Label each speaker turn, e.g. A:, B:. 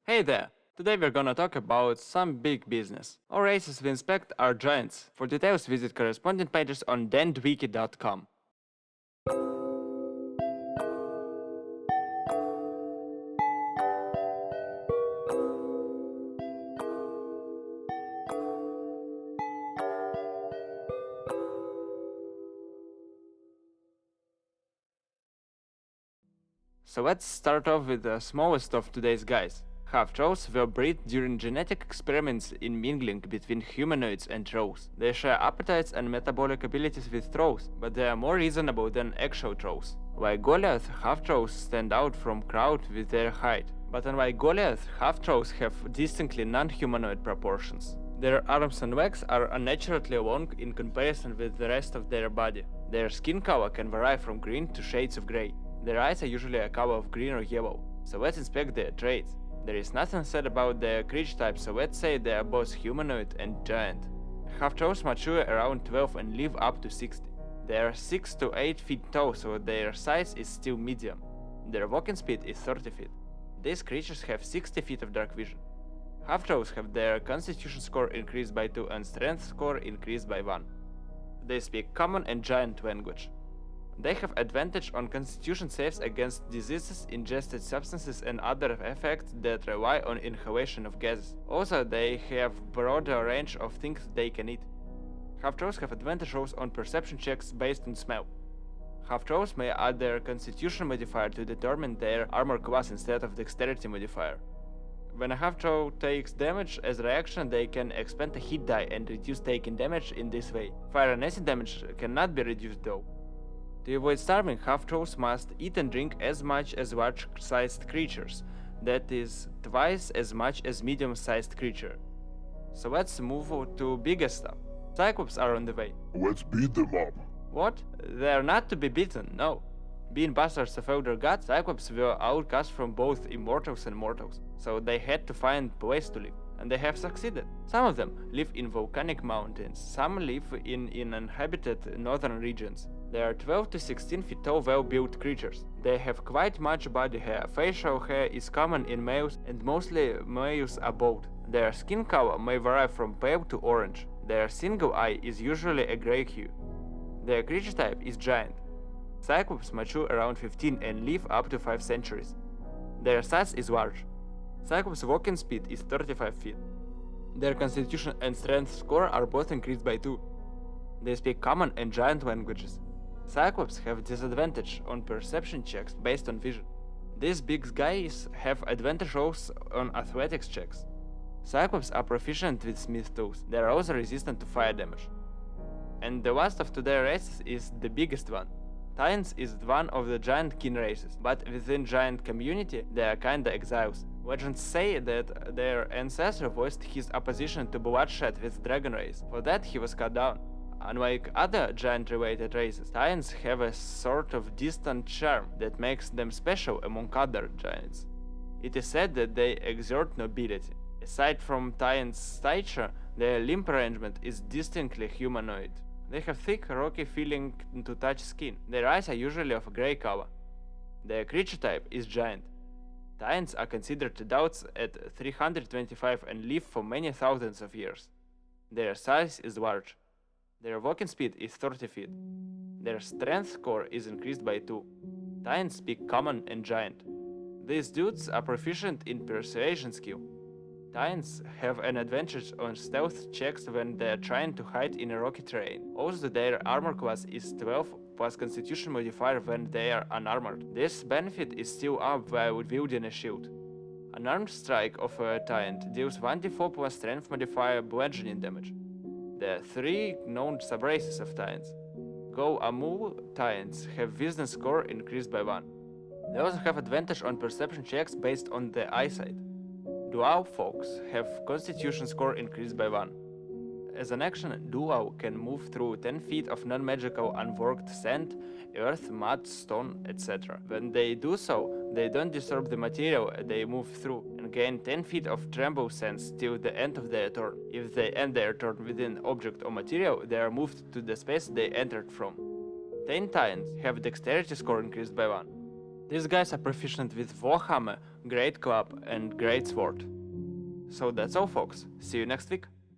A: Hey there! Today we're gonna talk about some big business. All races we inspect are giants. For details visit corresponding pages on dendwiki.com. So let's start off with the smallest of today's guys. Half-trolls were bred during genetic experiments in mingling between humanoids and trolls. They share appetites and metabolic abilities with trolls, but they are more reasonable than actual trolls. Like Goliath, half-trolls stand out from crowd with their height. But unlike Goliath, half-trolls have distinctly non-humanoid proportions. Their arms and legs are unnaturally long in comparison with the rest of their body. Their skin color can vary from green to shades of grey. Their eyes are usually a color of green or yellow. So let's inspect their traits. There is nothing said about their creature type, so let's say they are both humanoid and giant. Half-trolls mature around 12 and live up to 60. They are 6 to 8 feet tall, so their size is still medium. Their walking speed is 30 feet. These creatures have 60 feet of dark vision. Half-trolls have their constitution score increased by 2 and strength score increased by 1. They speak common and giant language. They have advantage on constitution saves against diseases, ingested substances and other effects that rely on inhalation of gases. Also, they have broader range of things they can eat. Half-trolls have advantage rolls on perception checks based on smell. Half-trolls may add their constitution modifier to determine their armor class instead of dexterity modifier. When a half-troll takes damage as a reaction, they can expend a hit die and reduce taking damage in this way. Fire and acid damage cannot be reduced though. To avoid starving, half-trolls must eat and drink as much as large-sized creatures, that is, twice as much as medium-sized creature. So let's move to bigger stuff. Cyclops are on the way.
B: Let's beat them up.
A: What? They are not to be beaten, no. Being bastards of elder gods, Cyclops were outcast from both immortals and mortals, so they had to find a place to live. And they have succeeded. Some of them live in volcanic mountains, some live in uninhabited northern regions. They are 12 to 16 feet tall, well-built creatures. They have quite much body hair. Facial hair is common in males, and mostly males are bald. Their skin color may vary from pale to orange. Their single eye is usually a grey hue. Their creature type is giant. Cyclops mature around 15 and live up to 5 centuries. Their size is large. Cyclops' walking speed is 35 feet. Their constitution and strength score are both increased by 2. They speak common and giant languages. Cyclops have disadvantage on perception checks based on vision. These big guys have advantage rolls on athletics checks. Cyclops are proficient with smith tools. They are also resistant to fire damage. And the last of today's races is the biggest one. Titans is one of the giant kin races, but within giant community they are kinda exiles. Legends say that their ancestor voiced his opposition to bloodshed with dragon race. For that he was cut down. Unlike other giant-related races, Titans have a sort of distant charm that makes them special among other giants. It is said that they exert nobility. Aside from Titans' stature, their limb arrangement is distinctly humanoid. They have thick, rocky feeling to touch skin. Their eyes are usually of a grey color. Their creature type is giant. Titans are considered adults at 325 and live for many thousands of years. Their size is large. Their walking speed is 30 feet. Their strength score is increased by 2. Titans speak common and giant. These dudes are proficient in persuasion skill. Titans have an advantage on stealth checks when they are trying to hide in a rocky terrain. Also, their armor class is 12 plus constitution modifier when they are unarmored. This benefit is still up while wielding a shield. An armed strike of a Titan deals 1d4 plus strength modifier bludgeoning damage. There are 3 known subraces of Titans. Go Amul Titans have wisdom score increased by 1. They also have advantage on perception checks based on their eyesight. Dual folks have constitution score increased by 1. As an action, Dual can move through 10 feet of non-magical unworked sand, earth, mud, stone, etc. When they do so, they don't disturb the material they move through and gain 10 feet of tremble sense till the end of their turn. If they end their turn within object or material, they are moved to the space they entered from. 10 Titans have dexterity score increased by 1. These guys are proficient with Warhammer, great club, and great sword. So that's all, folks. See you next week.